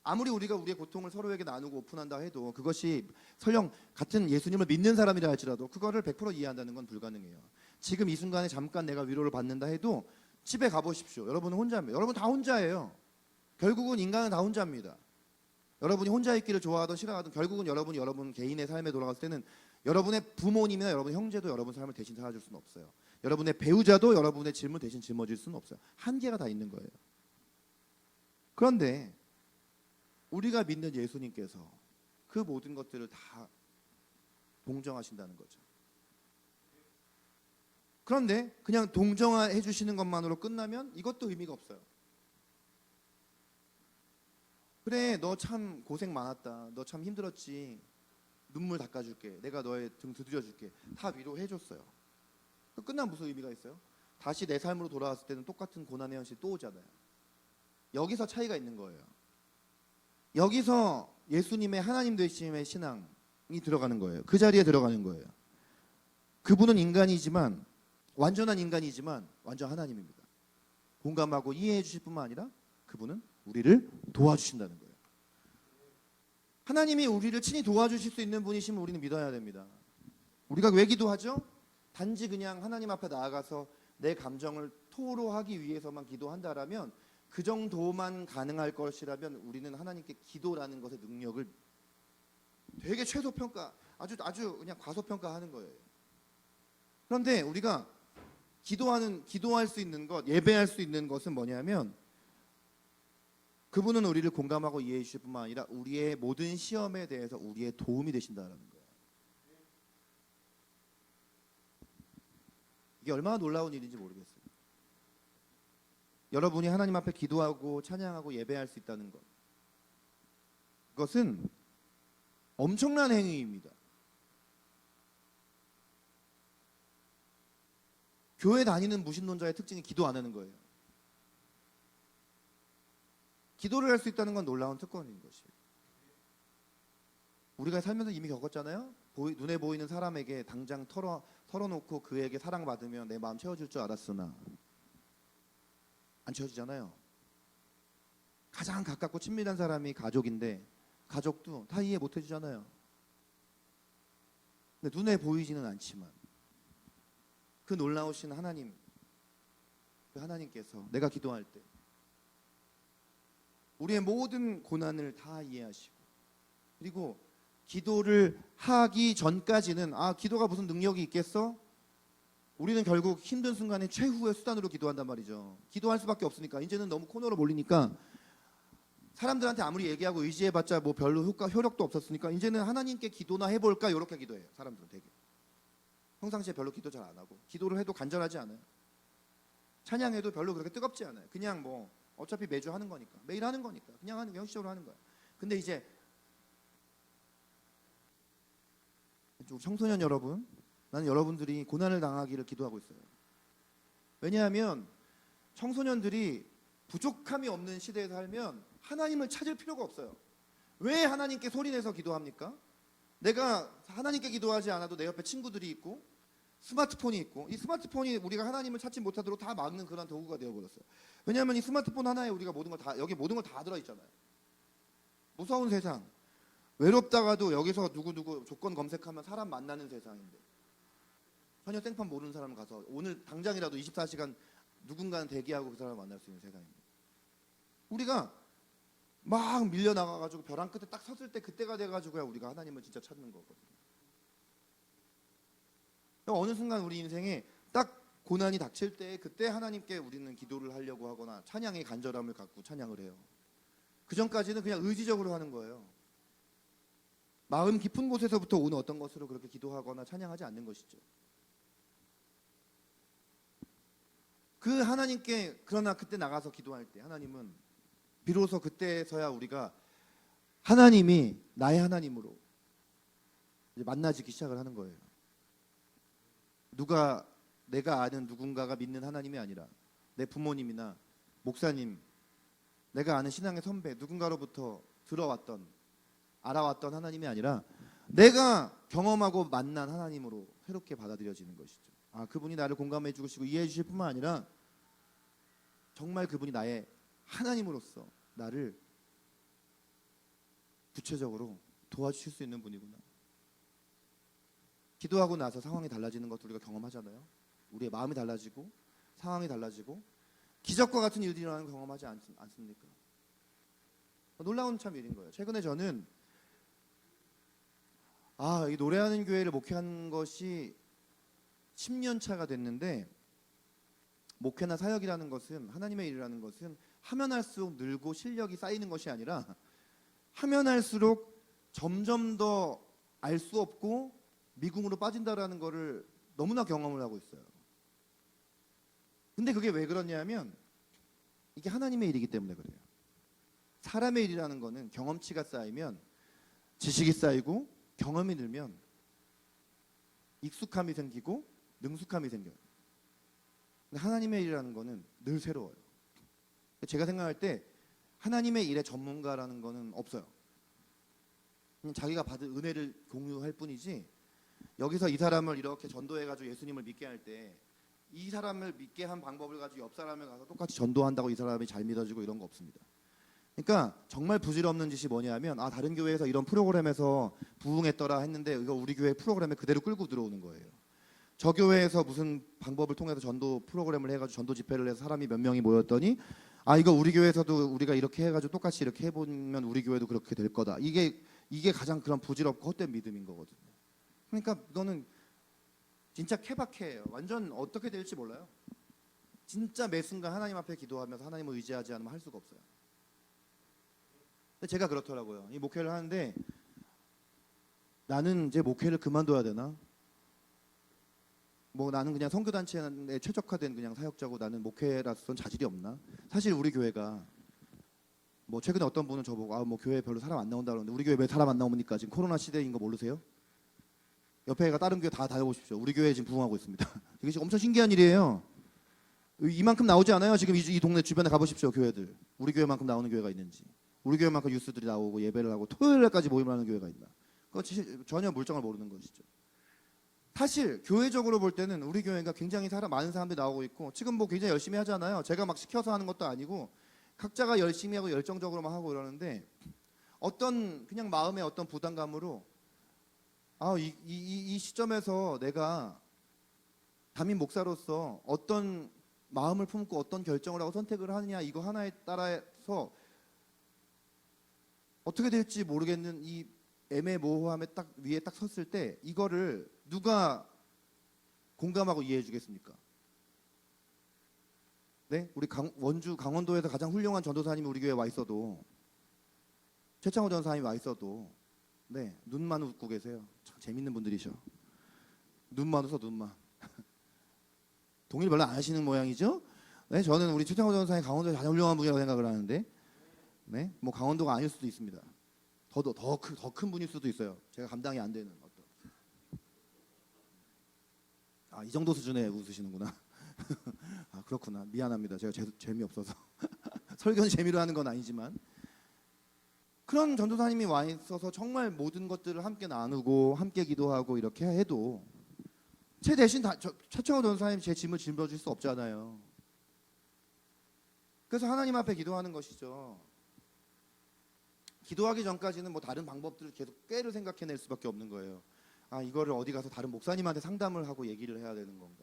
[SPEAKER 1] 아무리 우리가 우리의 고통을 서로에게 나누고 오픈한다 해도 그것이 설령 같은 예수님을 믿는 사람이라 할지라도 그거를 100% 이해한다는 건 불가능해요. 지금 이 순간에 잠깐 내가 위로를 받는다 해도 집에 가보십시오. 여러분은 혼자입니다. 여러분 다 혼자예요. 결국은 인간은 다 혼자입니다. 여러분이 혼자 있기를 좋아하든 싫어하든 결국은 여러분이 여러분 개인의 삶에 돌아갔을 때는 여러분의 부모님이나 여러분 형제도 여러분 삶을 대신 살아줄 수는 없어요. 여러분의 배우자도 여러분의 짐을 대신 짊어질 수는 없어요. 한계가 다 있는 거예요. 그런데 우리가 믿는 예수님께서 그 모든 것들을 다 동정하신다는 거죠. 그런데 그냥 동정해 주시는 것만으로 끝나면 이것도 의미가 없어요. 그래, 너 참 고생 많았다. 너 참 힘들었지. 눈물 닦아줄게. 내가 너의 등 두드려줄게. 다 위로해줬어요. 끝나면 무슨 의미가 있어요? 다시 내 삶으로 돌아왔을 때는 똑같은 고난의 현실이 또 오잖아요. 여기서 차이가 있는 거예요. 여기서 예수님의 하나님 되심의 신앙이 들어가는 거예요. 그 자리에 들어가는 거예요. 그분은 인간이지만 완전한 인간이지만 완전 하나님입니다. 공감하고 이해해 주실 뿐만 아니라 그분은 우리를 도와주신다는 거예요. 하나님이 우리를 친히 도와주실 수 있는 분이시면 우리는 믿어야 됩니다. 우리가 왜 기도하죠? 단지 그냥 하나님 앞에 나아가서 내 감정을 토로하기 위해서만 기도한다라면 그 정도만 가능할 것이라면 우리는 하나님께 기도라는 것의 능력을 되게 최소평가, 아주 그냥 과소평가하는 거예요. 그런데 우리가 기도할 수 있는 것, 예배할 수 있는 것은 뭐냐면 그분은 우리를 공감하고 이해해 주실 뿐만 아니라 우리의 모든 시험에 대해서 우리의 도움이 되신다는 거예요. 이게 얼마나 놀라운 일인지 모르겠어요. 여러분이 하나님 앞에 기도하고 찬양하고 예배할 수 있다는 것, 그것은 엄청난 행위입니다. 교회 다니는 무신론자의 특징이 기도 안 하는 거예요. 기도를 할 수 있다는 건 놀라운 특권인 것이에요. 우리가 살면서 이미 겪었잖아요. 눈에 보이는 사람에게 당장 털어놓고 그에게 사랑받으면 내 마음 채워줄 줄 알았으나 안 채워지잖아요. 가장 가깝고 친밀한 사람이 가족인데 가족도 다 이해 못 해주잖아요. 근데 눈에 보이지는 않지만 그 놀라우신 하나님, 그 하나님께서 내가 기도할 때 우리의 모든 고난을 다 이해하시고, 그리고 기도를 하기 전까지는 기도가 무슨 능력이 있겠어? 우리는 결국 힘든 순간에 최후의 수단으로 기도한단 말이죠. 기도할 수밖에 없으니까. 이제는 너무 코너로 몰리니까 사람들한테 아무리 얘기하고 의지해봤자 뭐 별로 효력도 없었으니까 이제는 하나님께 기도나 해볼까 이렇게 기도해요. 사람들은 되게 평상시에 별로 기도 잘 안 하고, 기도를 해도 간절하지 않아요. 찬양해도 별로 그렇게 뜨겁지 않아요. 그냥 뭐 어차피 매주 하는 거니까, 매일 하는 거니까 그냥 형식적으로 하는 거야. 근데 이제 청소년 여러분, 나는 여러분들이 고난을 당하기를 기도하고 있어요. 왜냐하면 청소년들이 부족함이 없는 시대에 살면 하나님을 찾을 필요가 없어요. 왜 하나님께 소리내서 기도합니까? 내가 하나님께 기도하지 않아도 내 옆에 친구들이 있고 스마트폰이 있고, 이 스마트폰이 우리가 하나님을 찾지 못하도록 다 막는 그런 도구가 되어버렸어요. 왜냐하면 이 스마트폰 하나에 우리가 여기 모든 걸 다 들어있잖아요. 무서운 세상, 외롭다가도 여기서 누구누구 조건 검색하면 사람 만나는 세상인데, 전혀 생판 모르는 사람 가서 오늘 당장이라도 24시간 누군가는 대기하고 그 사람을 만날 수 있는 세상입니다. 우리가 막 밀려나가가지고 벼랑 끝에 딱 섰을 때 그때가 돼가지고야 우리가 하나님을 진짜 찾는 거거든요. 어느 순간 우리 인생에 딱 고난이 닥칠 때 그때 하나님께 우리는 기도를 하려고 하거나 찬양의 간절함을 갖고 찬양을 해요. 그 전까지는 그냥 의지적으로 하는 거예요. 마음 깊은 곳에서부터 오는 어떤 것으로 그렇게 기도하거나 찬양하지 않는 것이죠. 그 하나님께, 그러나 그때 나가서 기도할 때 하나님은 비로소 그때서야 우리가 하나님이 나의 하나님으로 이제 만나지기 시작을 하는 거예요. 내가 아는 누군가가 믿는 하나님이 아니라 내 부모님이나 목사님, 내가 아는 신앙의 선배, 누군가로부터 알아왔던 하나님이 아니라 내가 경험하고 만난 하나님으로 새롭게 받아들여지는 것이죠. 그분이 나를 공감해 주시고 이해해 주실 뿐만 아니라 정말 그분이 나의 하나님으로서 나를 구체적으로 도와주실 수 있는 분이구나. 기도하고 나서 상황이 달라지는 것도 우리가 경험하잖아요. 우리의 마음이 달라지고 상황이 달라지고 기적과 같은 일들이 일어나는 거 경험하지 않습니까? 놀라운 참 일인 거예요. 최근에 저는 이 노래하는 교회를 목회한 것이 10년 차가 됐는데, 목회나 사역이라는 것은, 하나님의 일이라는 것은 하면 할수록 늘고 실력이 쌓이는 것이 아니라 하면 할수록 점점 더 알 수 없고 미궁으로 빠진다라는 것을 너무나 경험을 하고 있어요. 근데 그게 왜 그러냐면 이게 하나님의 일이기 때문에 그래요. 사람의 일이라는 거는 경험치가 쌓이면, 지식이 쌓이고 경험이 늘면 익숙함이 생기고 능숙함이 생겨요. 근데 하나님의 일이라는 거는 늘 새로워요. 제가 생각할 때 하나님의 일의 전문가라는 거는 없어요. 그냥 자기가 받은 은혜를 공유할 뿐이지, 여기서 이 사람을 이렇게 전도해가지고 예수님을 믿게 할 때 이 사람을 믿게 한 방법을 가지고 옆 사람을 가서 똑같이 전도한다고 이 사람이 잘 믿어지고 이런 거 없습니다. 그러니까 정말 부질없는 짓이 뭐냐면 다른 교회에서 이런 프로그램에서 부흥했더라 했는데 이거 우리 교회 프로그램에 그대로 끌고 들어오는 거예요. 저 교회에서 무슨 방법을 통해서 전도 프로그램을 해가지고 전도 집회를 해서 사람이 몇 명이 모였더니 이거 우리 교회에서도 우리가 이렇게 해가지고 똑같이 이렇게 해보면 우리 교회도 그렇게 될 거다. 이게 가장 그런 부질없고 헛된 믿음인 거거든요. 그러니까 이거는 진짜 케바케예요. 완전 어떻게 될지 몰라요. 진짜 매 순간 하나님 앞에 기도하면서 하나님을 의지하지 않으면 할 수가 없어요. 근데 제가 그렇더라고요. 이 목회를 하는데 나는 이제 목회를 그만둬야 되나? 뭐 나는 그냥 선교단체에 최적화된 그냥 사역자고 나는 목회라서는 자질이 없나? 사실 우리 교회가 뭐 최근에 어떤 분은 저보고 아 뭐 교회 별로 사람 안 나온다 그러는데 우리 교회 왜 사람 안 나옵니까? 지금 코로나 시대인 거 모르세요? 옆에가 다른 교회 다 다녀보십시오. 우리 교회 지금 부흥하고 있습니다. 이게 지금 엄청 신기한 일이에요. 이만큼 나오지 않아요? 지금 이 동네 주변에 가보십시오. 교회들. 우리 교회만큼 나오는 교회가 있는지. 우리 교회만큼 뉴스들이 나오고 예배를 하고 토요일날까지 모임을 하는 교회가 있나? 그거 전혀 물정을 모르는 것이죠. 사실 교회적으로 볼 때는 우리 교회가 굉장히 많은 사람들이 나오고 있고 지금 뭐 굉장히 열심히 하잖아요. 제가 막 시켜서 하는 것도 아니고 각자가 열심히 하고 열정적으로만 하고 이러는데 어떤 그냥 마음의 어떤 부담감으로 이 시점에서 내가 담임 목사로서 어떤 마음을 품고 어떤 결정을 하고 선택을 하느냐 이거 하나에 따라서 어떻게 될지 모르겠는 이 애매모호함에 딱 위에 딱 섰을 때 이거를 누가 공감하고 이해해 주겠습니까? 네? 우리 원주 강원도에서 가장 훌륭한 전도사님이 우리 교회에 와 있어도 최창호 전사님이 와 있어도 네 눈만 웃고 계세요. 참 재밌는 분들이셔. 눈만 웃어 눈만. 동일 별로 안 하시는 모양이죠? 네, 저는 우리 최창호 전사님 강원도에 가장 훌륭한 분이라고 생각을 하는데 네, 뭐 강원도가 아닐 수도 있습니다. 더 큰 분일 수도 있어요. 제가 감당이 안 되는 어떤. 이 정도 수준에 웃으시는구나. 그렇구나. 미안합니다. 제가 재미없어서. 설교는 재미로 하는 건 아니지만 그런 전도사님이 와 있어서 정말 모든 것들을 함께 나누고 함께 기도하고 이렇게 해도 제 대신 최창호 전도사님 제 짐을 짊어질 수 없잖아요. 그래서 하나님 앞에 기도하는 것이죠. 기도하기 전까지는 뭐 다른 방법들을 계속 꾀를 생각해낼 수밖에 없는 거예요. 이거를 어디 가서 다른 목사님한테 상담을 하고 얘기를 해야 되는 건가?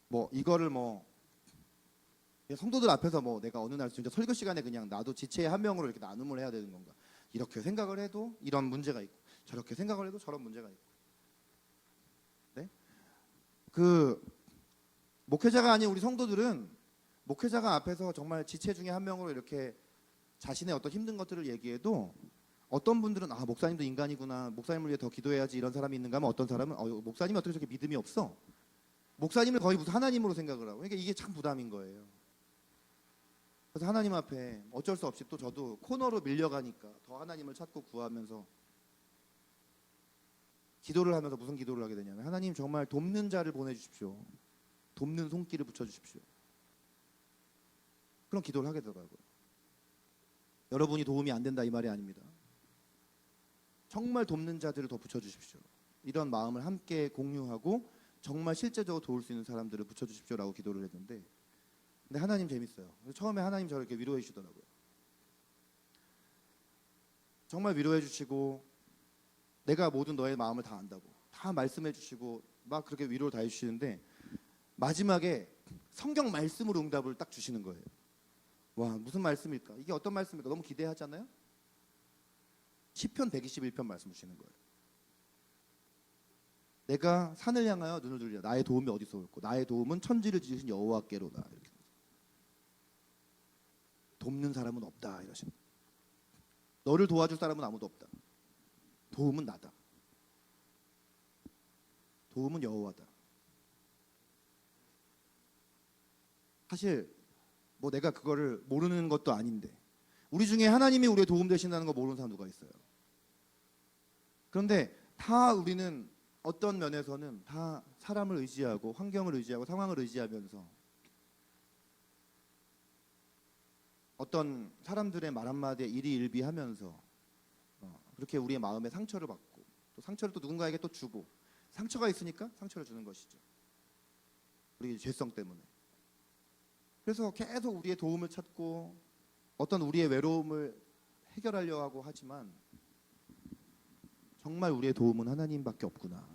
[SPEAKER 1] 뭐 이거를 뭐 성도들 앞에서 뭐 내가 어느 날 진짜 설교 시간에 그냥 나도 지체의 한 명으로 이렇게 나눔을 해야 되는 건가? 이렇게 생각을 해도 이런 문제가 있고 저렇게 생각을 해도 저런 문제가 있고. 네? 그 목회자가 아닌 우리 성도들은 목회자가 앞에서 정말 지체 중에 한 명으로 이렇게 자신의 어떤 힘든 것들을 얘기해도 어떤 분들은 목사님도 인간이구나 목사님을 위해 더 기도해야지 이런 사람이 있는가 하면 어떤 사람은 목사님이 어떻게 저렇게 믿음이 없어 목사님을 거의 무슨 하나님으로 생각을 하고 그러니까 이게 참 부담인 거예요. 그래서 하나님 앞에 어쩔 수 없이 또 저도 코너로 밀려가니까 더 하나님을 찾고 구하면서 기도를 하면서 무슨 기도를 하게 되냐면 하나님 정말 돕는 자를 보내주십시오. 돕는 손길을 붙여주십시오. 그런 기도를 하게 되더라고요. 여러분이 도움이 안 된다 이 말이 아닙니다. 정말 돕는 자들을 더 붙여주십시오. 이런 마음을 함께 공유하고 정말 실제적으로 도울 수 있는 사람들을 붙여주십시오라고 기도를 했는데 근데 하나님 재밌어요. 처음에 하나님 저를 이렇게 위로해 주시더라고요. 정말 위로해 주시고 내가 모든 너의 마음을 다 안다고 다 말씀해 주시고 막 그렇게 위로를 다 해주시는데 마지막에 성경 말씀으로 응답을 딱 주시는 거예요. 와 무슨 말씀일까? 이게 어떤 말씀일까? 너무 기대하잖아요. 시편 121편 말씀 주시는 거예요. 내가 산을 향하여 눈을 들리라. 나의 도움이 어디서 올고 나의 도움은 천지를 지으신 여호와께로다. 이렇게 돕는 사람은 없다 이러시는 거예요. 너를 도와줄 사람은 아무도 없다. 도움은 나다. 도움은 여호와다. 사실 뭐 내가 그거를 모르는 것도 아닌데 우리 중에 하나님이 우리의 도움 되신다는 거 모르는 사람 누가 있어요? 그런데 다 우리는 어떤 면에서는 다 사람을 의지하고 환경을 의지하고 상황을 의지하면서 어떤 사람들의 말 한마디에 일희일비하면서 그렇게 우리의 마음에 상처를 받고 또 상처를 또 누군가에게 또 주고 상처가 있으니까 상처를 주는 것이죠. 우리 죄성 때문에. 그래서 계속 우리의 도움을 찾고 어떤 우리의 외로움을 해결하려고 하고 하지만 정말 우리의 도움은 하나님밖에 없구나.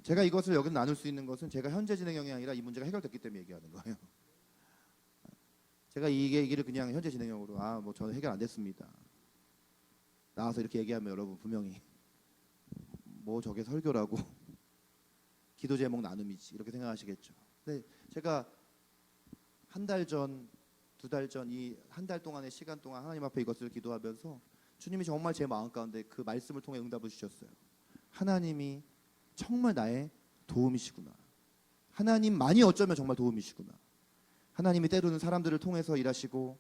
[SPEAKER 1] 제가 이것을 여기 나눌 수 있는 것은 제가 현재 진행형이 아니라 이 문제가 해결됐기 때문에 얘기하는 거예요. 제가 이 얘기를 그냥 현재 진행형으로 뭐 저는 해결 안 됐습니다. 나와서 이렇게 얘기하면 여러분 분명히 뭐 저게 설교라고 기도 제목 나눔이지 이렇게 생각하시겠죠. 근데 제가 한 달 전, 2달 전 이 한 달 동안의 시간 동안 하나님 앞에 이것을 기도하면서 주님이 정말 제 마음 가운데 그 말씀을 통해 응답을 주셨어요. 하나님이 정말 나의 도움이시구나. 하나님만이 어쩌면 정말 도움이시구나. 하나님이 때로는 사람들을 통해서 일하시고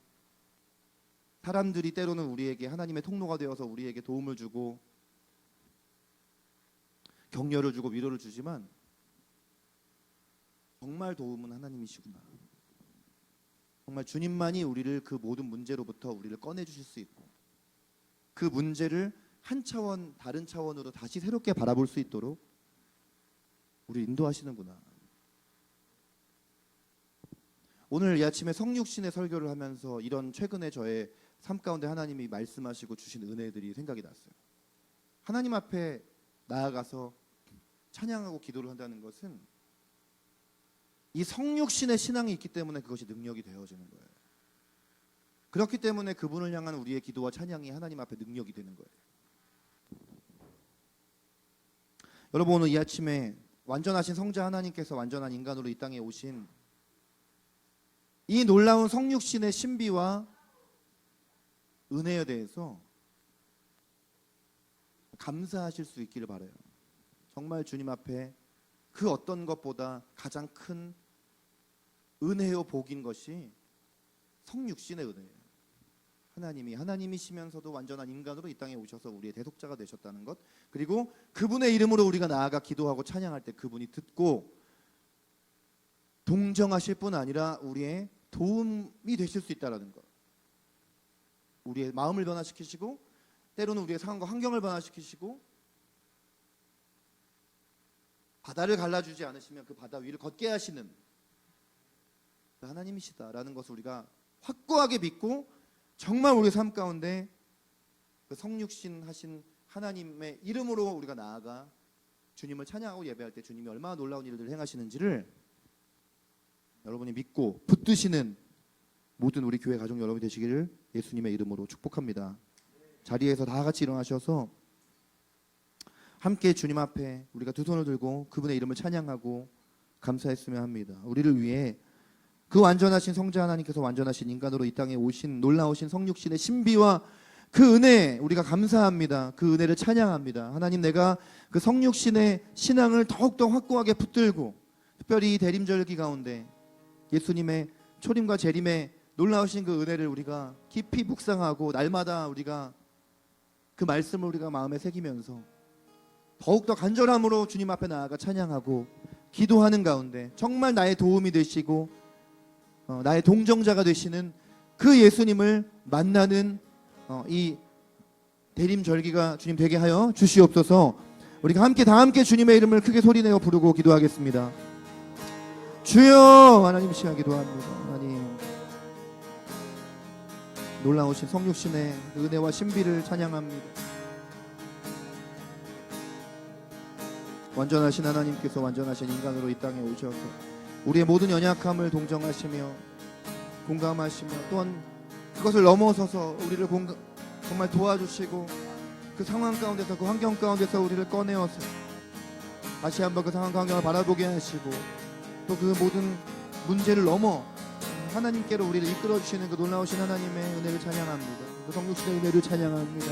[SPEAKER 1] 사람들이 때로는 우리에게 하나님의 통로가 되어서 우리에게 도움을 주고 격려를 주고 위로를 주지만 정말 도움은 하나님이시구나. 정말 주님만이 우리를 그 모든 문제로부터 우리를 꺼내 주실 수 있고 그 문제를 한 차원 다른 차원으로 다시 새롭게 바라볼 수 있도록 우리 인도하시는구나. 오늘 이 아침에 성육신의 설교를 하면서 이런 최근에 저의 삶 가운데 하나님이 말씀하시고 주신 은혜들이 생각이 났어요. 하나님 앞에 나아가서 찬양하고 기도를 한다는 것은 이 성육신의 신앙이 있기 때문에 그것이 능력이 되어지는 거예요. 그렇기 때문에 그분을 향한 우리의 기도와 찬양이 하나님 앞에 능력이 되는 거예요. 여러분, 오늘 이 아침에 완전하신 성자 하나님께서 완전한 인간으로 이 땅에 오신 이 놀라운 성육신의 신비와 은혜에 대해서 감사하실 수 있기를 바라요. 정말 주님 앞에 그 어떤 것보다 가장 큰 은혜요 복인 것이 성육신의 은혜예요. 하나님이시면서도 완전한 인간으로 이 땅에 오셔서 우리의 대속자가 되셨다는 것, 그리고 그분의 이름으로 우리가 나아가 기도하고 찬양할 때 그분이 듣고 동정하실 뿐 아니라 우리의 도움이 되실 수 있다는 것. 우리의 마음을 변화시키시고 때로는 우리의 상황과 환경을 변화시키시고 바다를 갈라주지 않으시면 그 바다 위를 걷게 하시는 하나님이시다라는 것을 우리가 확고하게 믿고 정말 우리 삶 가운데 그 성육신 하신 하나님의 이름으로 우리가 나아가 주님을 찬양하고 예배할 때 주님이 얼마나 놀라운 일들을 행하시는지를 여러분이 믿고 붙드시는 모든 우리 교회 가족 여러분이 되시기를 예수님의 이름으로 축복합니다. 자리에서 다 같이 일어나셔서 함께 주님 앞에 우리가 두 손을 들고 그분의 이름을 찬양하고 감사했으면 합니다. 우리를 위해 그 완전하신 성자 하나님께서 완전하신 인간으로 이 땅에 오신 놀라우신 성육신의 신비와 그 은혜 우리가 감사합니다. 그 은혜를 찬양합니다. 하나님, 내가 그 성육신의 신앙을 더욱더 확고하게 붙들고 특별히 이 대림절기 가운데 예수님의 초림과 재림의 놀라우신 그 은혜를 우리가 깊이 묵상하고 날마다 우리가 그 말씀을 우리가 마음에 새기면서 더욱더 간절함으로 주님 앞에 나아가 찬양하고 기도하는 가운데 정말 나의 도움이 되시고 나의 동정자가 되시는 그 예수님을 만나는 이 대림절기가 주님 되게 하여 주시옵소서. 우리가 다 함께 주님의 이름을 크게 소리내어 부르고 기도하겠습니다. 주여, 하나님 시간 기도합니다. 하나님, 놀라우신 성육신의 은혜와 신비를 찬양합니다. 완전하신 하나님께서 완전하신 인간으로 이 땅에 오셔서 우리의 모든 연약함을 동정하시며 공감하시며 또한 그것을 넘어서서 우리를 정말 도와주시고 그 상황 가운데서 그 환경 가운데서 우리를 꺼내어서 다시 한번 그 상황과 환경을 바라보게 하시고 또 그 모든 문제를 넘어 하나님께로 우리를 이끌어 주시는 그 놀라우신 하나님의 은혜를 찬양합니다. 그 성육신의 은혜를 찬양합니다.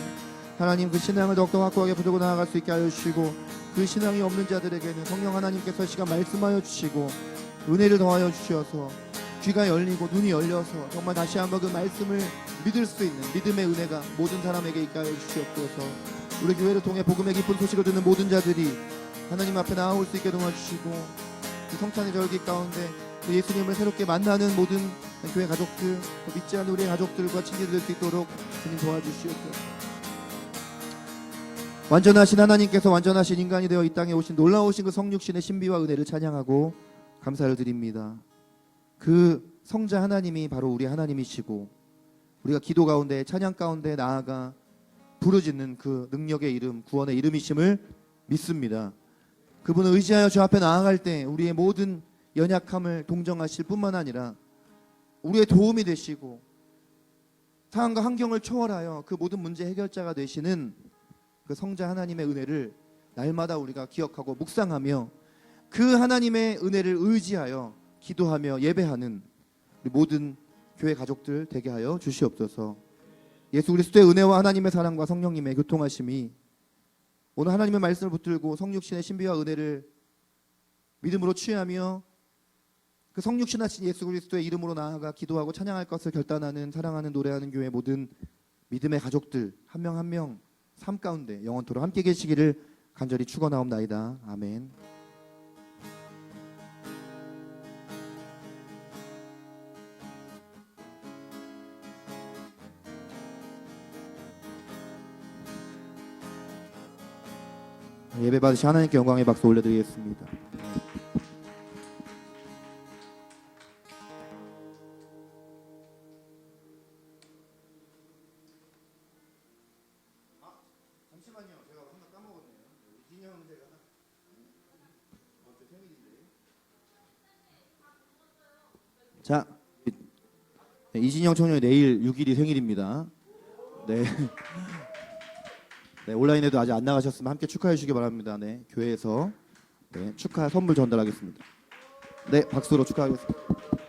[SPEAKER 1] 하나님, 그 신앙을 더욱더 확고하게 붙들고 나아갈 수 있게 하여 주시고 그 신앙이 없는 자들에게는 성령 하나님께서 시간 말씀하여 주시고 은혜를 더하여 주셔서 귀가 열리고 눈이 열려서 정말 다시 한번 그 말씀을 믿을 수 있는 믿음의 은혜가 모든 사람에게 있게 하여 주시옵소서. 우리 교회를 통해 복음의 기쁜 소식을 듣는 모든 자들이 하나님 앞에 나아올 수 있게 도와주시고 그 성찬의 절기 가운데 그 예수님을 새롭게 만나는 모든 교회 가족들, 믿지 않는 우리의 가족들과 친구들 될 수 있도록 주님 도와주시옵소서. 완전하신 하나님께서 완전하신 인간이 되어 이 땅에 오신 놀라우신 그 성육신의 신비와 은혜를 찬양하고 감사를 드립니다. 그 성자 하나님이 바로 우리 하나님이시고 우리가 기도 가운데 찬양 가운데 나아가 부르짖는 그 능력의 이름, 구원의 이름이심을 믿습니다. 그분을 의지하여 주 앞에 나아갈 때 우리의 모든 연약함을 동정하실 뿐만 아니라 우리의 도움이 되시고 상황과 환경을 초월하여 그 모든 문제 해결자가 되시는 그 성자 하나님의 은혜를 날마다 우리가 기억하고 묵상하며 그 하나님의 은혜를 의지하여 기도하며 예배하는 우리 모든 교회 가족들 되게 하여 주시옵소서. 예수 그리스도의 은혜와 하나님의 사랑과 성령님의 교통하심이 오늘 하나님의 말씀을 붙들고 성육신의 신비와 은혜를 믿음으로 취하며 그 성육신하신 예수 그리스도의 이름으로 나아가 기도하고 찬양할 것을 결단하는 사랑하는 노래하는 교회 모든 믿음의 가족들 한 명 한 명 삶 가운데 영원토록 함께 계시기를 간절히 축원하옵나이다. 아멘. 예배 받으신 하나님께 영광의 박수 올려드리겠습니다. 잠시만요. 제가 하나 까먹었네요. 이진영 제가 생일인데. 자, 이진영 청년이 내일 6일이 생일입니다. 네. 네, 온라인에도 아직 안 나가셨으면 함께 축하해 주시기 바랍니다. 네, 교회에서 축하 선물 전달하겠습니다. 네, 박수로 축하하겠습니다.